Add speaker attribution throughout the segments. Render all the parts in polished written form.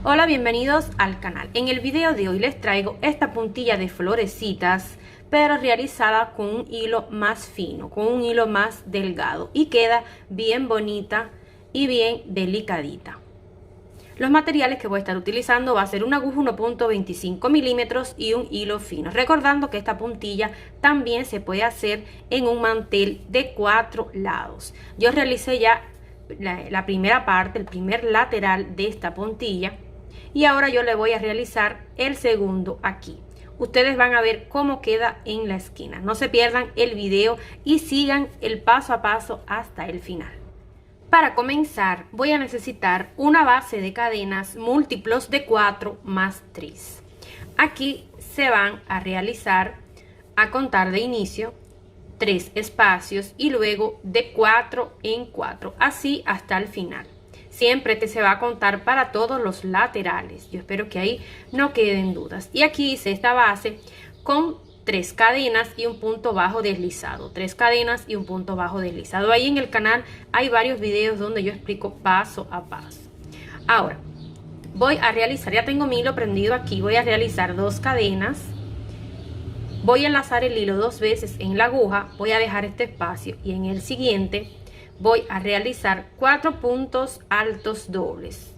Speaker 1: Hola, bienvenidos al canal. En el video de hoy les traigo esta puntilla de florecitas, pero realizada con un hilo más fino, con un hilo más delgado, y queda bien bonita y bien delicadita. Los materiales que voy a estar utilizando va a ser una aguja 1.25 milímetros y un hilo fino, recordando que esta puntilla también se puede hacer en un mantel de 4 lados. Yo realicé ya la primera parte, el primer lateral de esta puntilla, y ahora yo le voy a realizar el segundo aquí. Ustedes van a ver cómo queda en la esquina. No se pierdan el video y sigan el paso a paso hasta el final. Para comenzar voy a necesitar una base de cadenas múltiplos de 4 más 3. Aquí se van a realizar, a contar de inicio, 3 espacios y luego de 4 en 4, así hasta el final. Siempre se va a contar para todos los laterales. Yo espero que ahí no queden dudas. Y aquí hice esta base con 3 cadenas y un punto bajo deslizado. 3 cadenas y un punto bajo deslizado. Ahí en el canal hay varios videos donde yo explico paso a paso. Ahora voy a realizar, ya tengo mi hilo prendido aquí, voy a realizar 2 cadenas. Voy a enlazar el hilo 2 veces en la aguja, voy a dejar este espacio y en el siguiente voy a realizar 4 puntos altos dobles.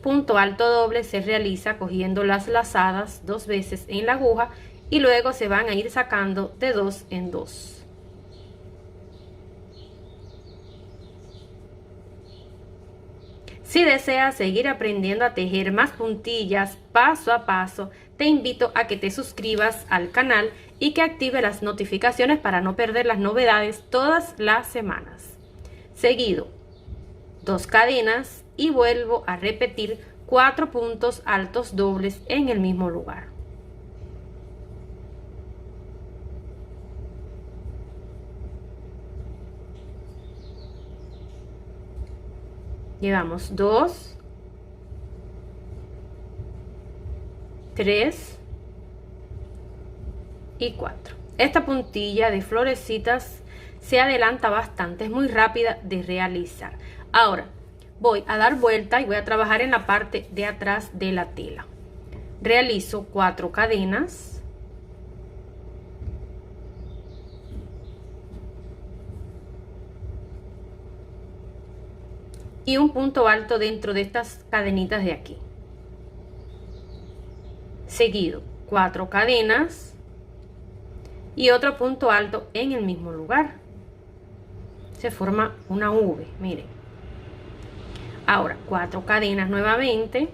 Speaker 1: Punto alto doble se realiza cogiendo las lazadas 2 veces en la aguja y luego se van a ir sacando de 2 en 2. Si deseas seguir aprendiendo a tejer más puntillas paso a paso, te invito a que te suscribas al canal y que active las notificaciones para no perder las novedades todas las semanas. Seguido, 2 cadenas y vuelvo a repetir 4 puntos altos dobles en el mismo lugar. Llevamos 2, 3 y 4. Esta puntilla de florecitas se adelanta bastante, es muy rápida de realizar. Ahora voy a dar vuelta y voy a trabajar en la parte de atrás de la tela. Realizo 4 cadenas y un punto alto dentro de estas cadenitas de aquí. Seguido, 4 cadenas y otro punto alto en el mismo lugar. Se forma una V, miren. Ahora 4 cadenas nuevamente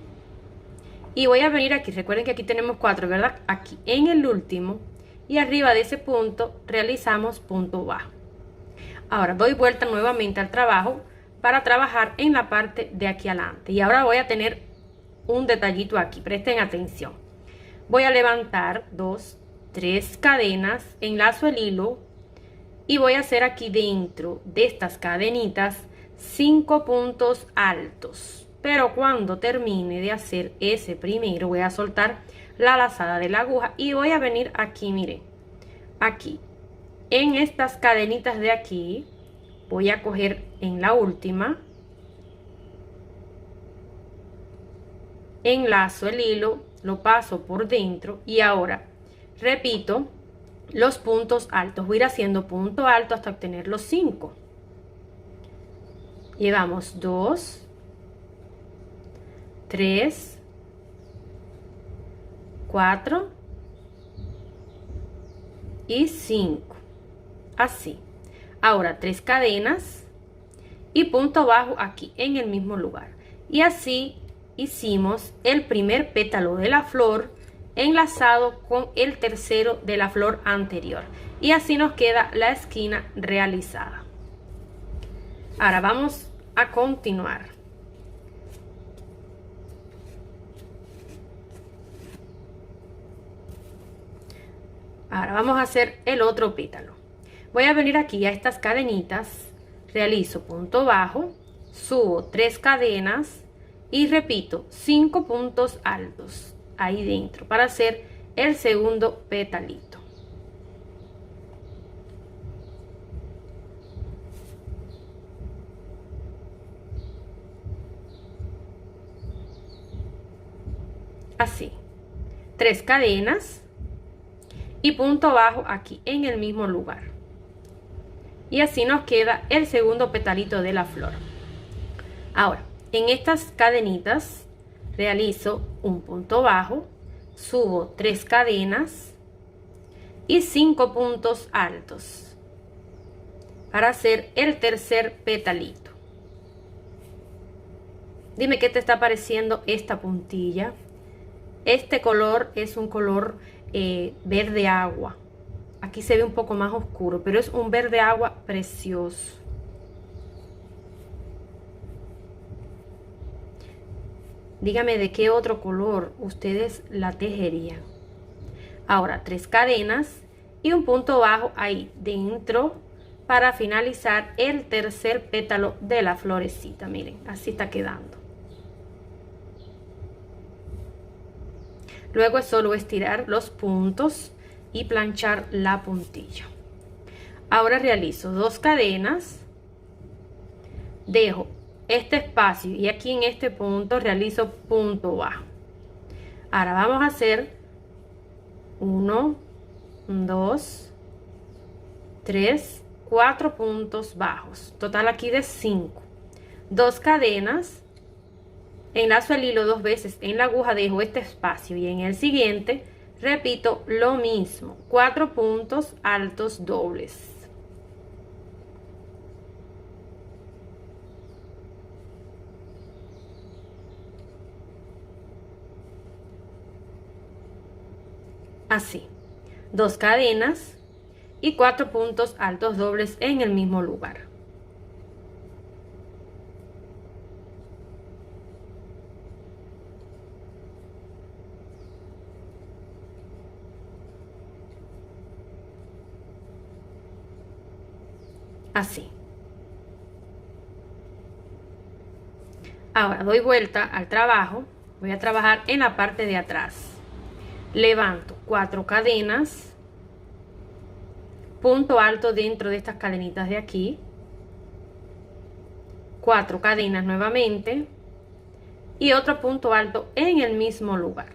Speaker 1: y voy a venir aquí. Recuerden que aquí tenemos 4, ¿verdad? Aquí en el último y arriba de ese punto realizamos punto bajo. Ahora doy vuelta nuevamente al trabajo para trabajar en la parte de aquí adelante. Y ahora voy a tener un detallito aquí, presten atención. Voy a levantar 2, 3 cadenas, enlazo el hilo y voy a hacer aquí dentro de estas cadenitas 5 puntos altos. Pero cuando termine de hacer ese primero voy a soltar la lazada de la aguja y voy a venir aquí, miren, aquí en estas cadenitas de aquí voy a coger en la última, enlazo el hilo, lo paso por dentro y ahora repito los puntos altos. Voy a ir haciendo punto alto hasta obtener los 5. Llevamos 2, 3, 4 y 5. Así. Ahora 3 cadenas y punto bajo aquí en el mismo lugar. Y así hicimos el primer pétalo de la flor enlazado con el tercero de la flor anterior. Y así nos queda la esquina realizada. Ahora vamos a continuar. Ahora vamos a hacer el otro pétalo. Voy a venir aquí a estas cadenitas, realizo punto bajo, subo 3 cadenas y repito 5 puntos altos ahí dentro para hacer el segundo petalito. así, 3 cadenas y punto bajo aquí en el mismo lugar. Y así nos queda el segundo petalito de la flor. Ahora, en estas cadenitas realizo un punto bajo, subo 3 cadenas y 5 puntos altos para hacer el tercer petalito. Dime qué te está pareciendo esta puntilla. Este color es un color verde agua. Aquí se ve un poco más oscuro, pero es un verde agua precioso. Dígame de qué otro color ustedes la tejerían. Ahora 3 cadenas y un punto bajo ahí dentro para finalizar el tercer pétalo de la florecita. Miren, así está quedando. Luego es solo estirar los puntos y planchar la puntilla. Ahora realizo 2 cadenas, dejo este espacio y aquí en este punto realizo punto bajo. Ahora vamos a hacer 1, 2, 3, 4 puntos bajos, total aquí de 5. 2 cadenas, enlazo el hilo 2 veces en la aguja, dejo este espacio y en el siguiente repito lo mismo, 4 puntos altos dobles. Así, 2 cadenas y 4 puntos altos dobles en el mismo lugar. Así. Ahora doy vuelta al trabajo, voy a trabajar en la parte de atrás. Levanto 4 cadenas, punto alto dentro de estas cadenitas de aquí, 4 cadenas nuevamente y otro punto alto en el mismo lugar.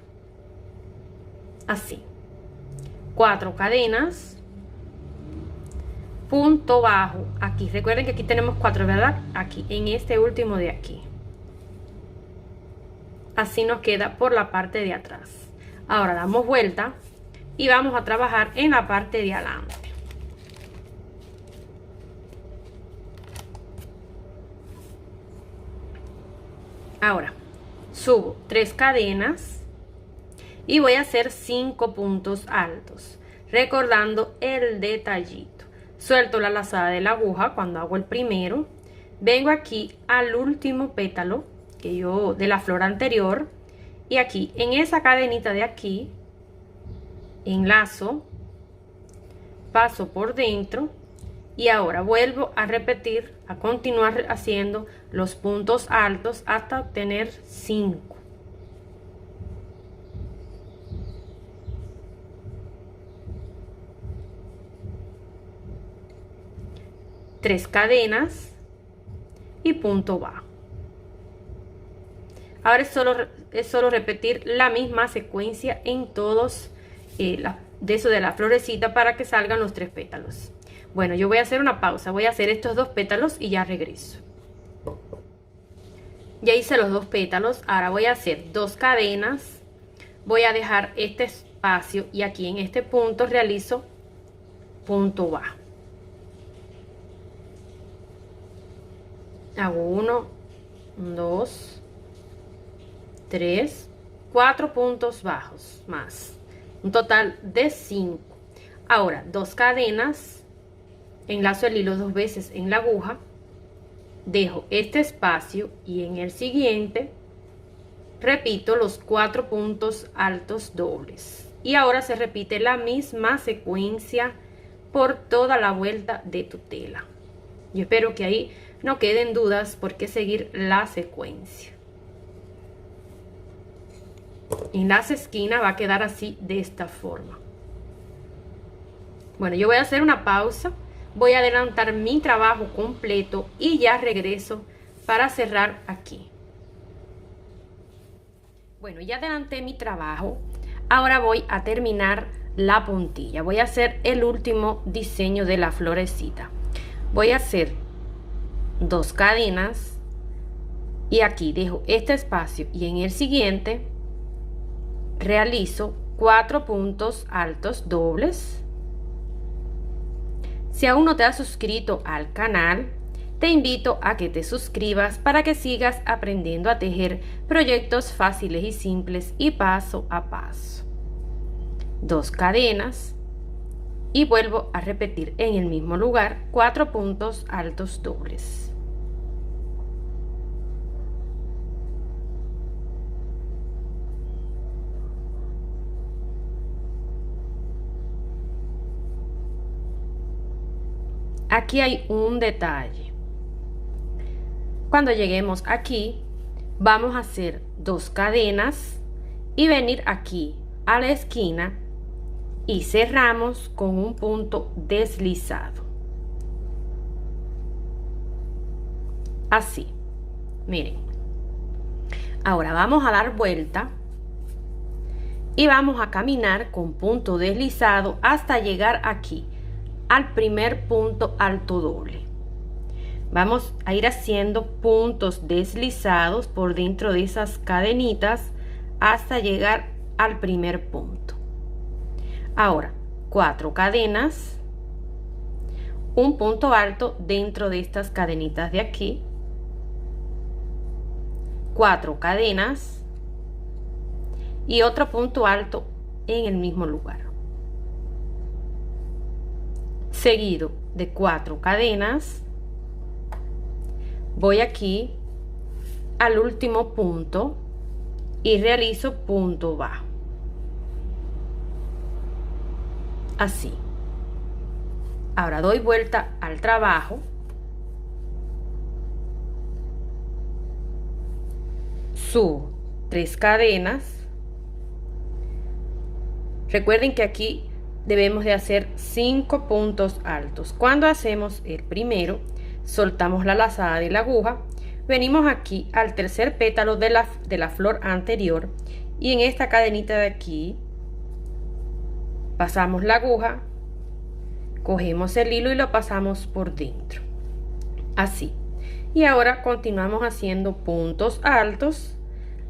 Speaker 1: Así, 4 cadenas, punto bajo aquí. Recuerden que aquí tenemos 4, ¿verdad? Aquí, en este último de aquí. Así nos queda por la parte de atrás. Ahora damos vuelta y vamos a trabajar en la parte de adelante. Ahora subo 3 cadenas y voy a hacer 5 puntos altos, recordando el detallito. Suelto la lazada de la aguja cuando hago el primero, vengo aquí al último pétalo de la flor anterior y aquí en esa cadenita de aquí enlazo, paso por dentro y ahora vuelvo a repetir, a continuar haciendo los puntos altos hasta obtener 5. Tres cadenas y punto bajo. Ahora es solo repetir la misma secuencia en todos de la florecita para que salgan los 3 pétalos. Bueno, yo voy a hacer una pausa, voy a hacer estos 2 pétalos y ya regreso. Ya hice los 2 pétalos, ahora voy a hacer 2 cadenas, voy a dejar este espacio y aquí en este punto realizo punto bajo. Hago 1, 2, 3, 4 puntos bajos más, un total de 5. Ahora 2 cadenas, enlazo el hilo 2 veces en la aguja, dejo este espacio y en el siguiente repito los 4 puntos altos dobles. Y ahora se repite la misma secuencia por toda la vuelta de tu tela. Yo espero que ahí no queden dudas por qué seguir la secuencia. En las esquinas va a quedar así, de esta forma. Bueno, yo voy a hacer una pausa, voy a adelantar mi trabajo completo y ya regreso para cerrar aquí. Bueno, ya adelanté mi trabajo. Ahora voy a terminar la puntilla. Voy a hacer el último diseño de la florecita. Voy a hacer 2 cadenas y aquí dejo este espacio y en el siguiente realizo 4 puntos altos dobles. Si aún no te has suscrito al canal, te invito a que te suscribas para que sigas aprendiendo a tejer proyectos fáciles y simples y paso a paso. 2 cadenas y vuelvo a repetir en el mismo lugar 4 puntos altos dobles. Aquí hay un detalle. Cuando lleguemos aquí, vamos a hacer 2 cadenas y venir aquí a la esquina y cerramos con un punto deslizado. Así, miren. Ahora vamos a dar vuelta y vamos a caminar con punto deslizado hasta llegar aquí al primer punto alto doble. Vamos a ir haciendo puntos deslizados por dentro de esas cadenitas hasta llegar al primer punto. Ahora 4 cadenas, un punto alto dentro de estas cadenitas de aquí, 4 cadenas y otro punto alto en el mismo lugar, seguido de 4 cadenas. Voy aquí al último punto y realizo punto bajo. Así. Ahora doy vuelta al trabajo. Subo 3 cadenas. Recuerden que aquí debemos de hacer 5 puntos altos. Cuando hacemos el primero, soltamos la lazada de la aguja, venimos aquí al tercer pétalo de la flor anterior y en esta cadenita de aquí pasamos la aguja, cogemos el hilo y lo pasamos por dentro, así. Y ahora continuamos haciendo puntos altos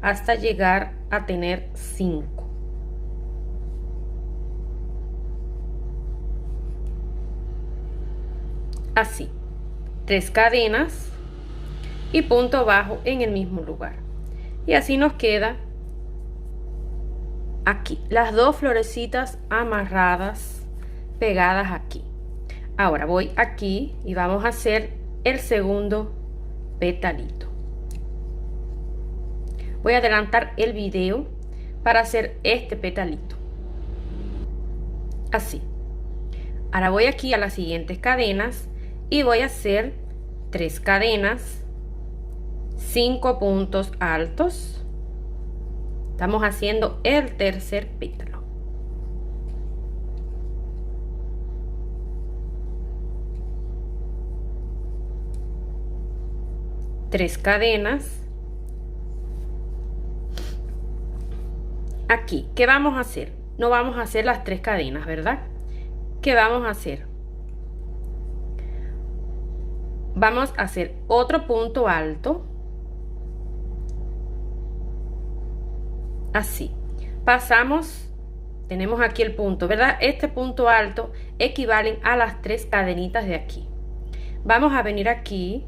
Speaker 1: hasta llegar a tener 5. Así. 3 cadenas y punto bajo en el mismo lugar, y así nos queda aquí las 2 florecitas amarradas pegadas aquí. Ahora voy aquí y vamos a hacer el segundo petalito. Voy a adelantar el video para hacer este petalito, así. Ahora voy aquí a las siguientes cadenas y voy a hacer 3 cadenas, 5 puntos altos. Estamos haciendo el tercer pétalo. Tres cadenas. Aquí, ¿qué vamos a hacer? No vamos a hacer las 3 cadenas, ¿verdad? ¿Qué vamos a hacer? Vamos a hacer otro punto alto, así. Pasamos, tenemos aquí el punto, ¿verdad? Este punto alto equivalen a las 3 cadenitas de aquí. Vamos a venir aquí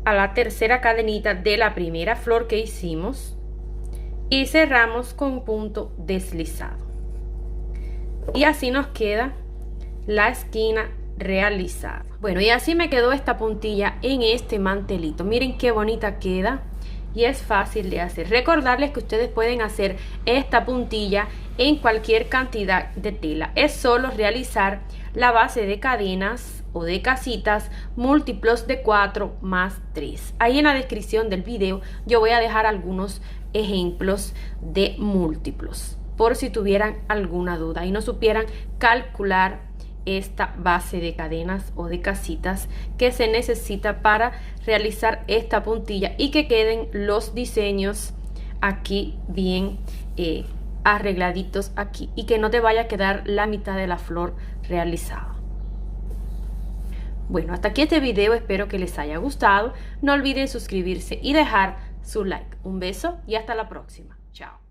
Speaker 1: a la tercera cadenita de la primera flor que hicimos y cerramos con punto deslizado. Y así nos queda la esquina realizada. Bueno, y así me quedó esta puntilla en este mantelito. Miren qué bonita queda y es fácil de hacer. Recordarles que ustedes pueden hacer esta puntilla en cualquier cantidad de tela. Es solo realizar la base de cadenas o de casitas múltiplos de 4 más 3. Ahí en la descripción del video yo voy a dejar algunos ejemplos de múltiplos por si tuvieran alguna duda y no supieran calcular esta base de cadenas o de casitas que se necesita para realizar esta puntilla y que queden los diseños aquí bien arregladitos aquí, y que no te vaya a quedar la mitad de la flor realizada. Bueno, hasta aquí este video, espero que les haya gustado. No olviden suscribirse y dejar su like. Un beso y hasta la próxima. Chao.